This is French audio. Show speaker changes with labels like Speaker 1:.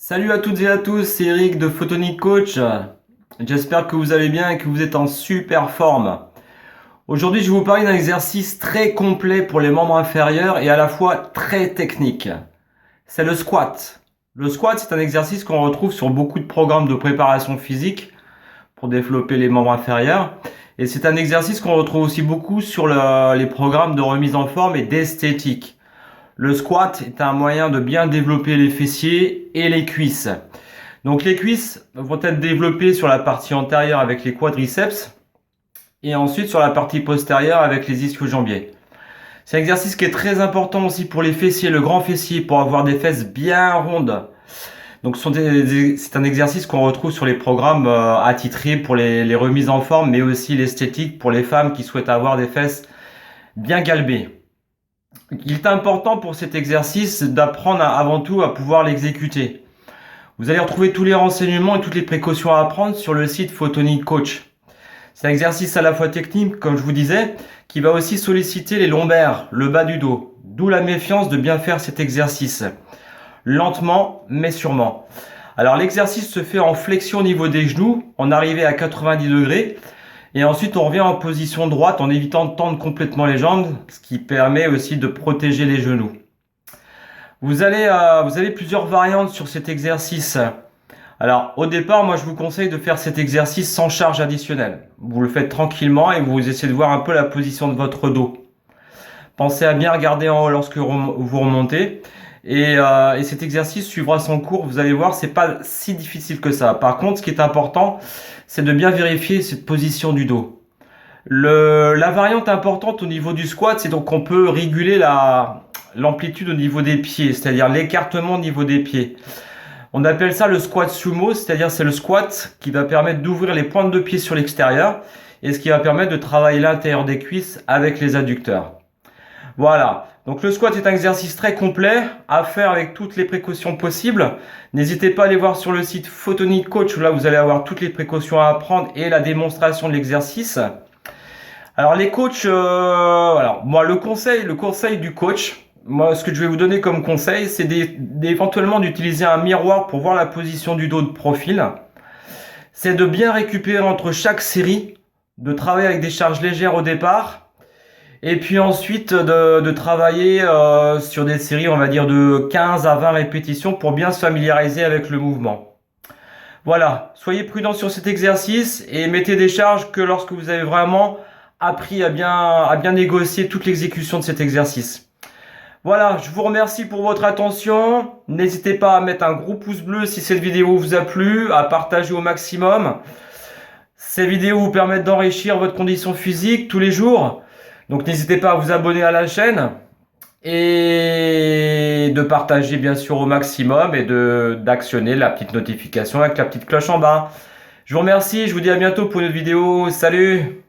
Speaker 1: Salut à toutes et à tous, c'est Eric de Photonic Coach. J'espère que vous allez bien et que vous êtes en super forme. Aujourd'hui, je vais vous parler d'un exercice très complet pour les membres inférieurs et à la fois très technique. C'est le squat. Le squat, c'est un exercice qu'on retrouve sur beaucoup de programmes de préparation physique pour développer les membres inférieurs. Et c'est un exercice qu'on retrouve aussi beaucoup sur les programmes de remise en forme et d'esthétique. Le squat est un moyen de bien développer les fessiers et les cuisses. Donc les cuisses vont être développées sur la partie antérieure avec les quadriceps et ensuite sur la partie postérieure avec les ischio-jambiers. C'est un exercice qui est très important aussi pour les fessiers, le grand fessier, pour avoir des fesses bien rondes. Donc c'est un exercice qu'on retrouve sur les programmes attitrés pour les remises en forme, mais aussi l'esthétique pour les femmes qui souhaitent avoir des fesses bien galbées. Il est important pour cet exercice d'apprendre avant tout à pouvoir l'exécuter. Vous allez retrouver tous les renseignements et toutes les précautions à prendre sur le site Photonic Coach. C'est un exercice à la fois technique, comme je vous disais, qui va aussi solliciter les lombaires, le bas du dos. D'où la méfiance de bien faire cet exercice. Lentement, mais sûrement. Alors l'exercice se fait en flexion au niveau des genoux, en arrivée à 90 degrés. Et ensuite, on revient en position droite en évitant de tendre complètement les jambes, ce qui permet aussi de protéger les genoux. Vous avez plusieurs variantes sur cet exercice. Alors, au départ, moi, je vous conseille de faire cet exercice sans charge additionnelle. Vous le faites tranquillement et vous essayez de voir un peu la position de votre dos. Pensez à bien regarder en haut lorsque vous remontez. Et cet exercice suivra son cours. Vous allez voir, c'est pas si difficile que ça. Par contre, ce qui est important, c'est de bien vérifier cette position du dos. La variante importante au niveau du squat, c'est donc qu'on peut réguler l'amplitude au niveau des pieds, c'est-à-dire l'écartement au niveau des pieds. On appelle ça le squat sumo, c'est-à-dire c'est le squat qui va permettre d'ouvrir les pointes de pied sur l'extérieur et ce qui va permettre de travailler l'intérieur des cuisses avec les adducteurs. Voilà, donc le squat est un exercice très complet à faire avec toutes les précautions possibles. N'hésitez pas à aller voir sur le site Photonic Coach où là vous allez avoir toutes les précautions à prendre et la démonstration de l'exercice. Alors les coachs, moi le conseil du coach, moi ce que je vais vous donner comme conseil, c'est éventuellement d'utiliser un miroir pour voir la position du dos de profil. C'est de bien récupérer entre chaque série, de travailler avec des charges légères au départ. Et puis ensuite de travailler sur des séries, on va dire de 15 à 20 répétitions pour bien se familiariser avec le mouvement. Voilà, soyez prudents sur cet exercice et mettez des charges que lorsque vous avez vraiment appris à bien négocier toute l'exécution de cet exercice. Voilà, je vous remercie pour votre attention. N'hésitez pas à mettre un gros pouce bleu si cette vidéo vous a plu, à partager au maximum. Ces vidéos vous permettent d'enrichir votre condition physique tous les jours. Donc n'hésitez pas à vous abonner à la chaîne et de partager bien sûr au maximum et d'actionner la petite notification avec la petite cloche en bas. Je vous remercie, je vous dis à bientôt pour une autre vidéo. Salut!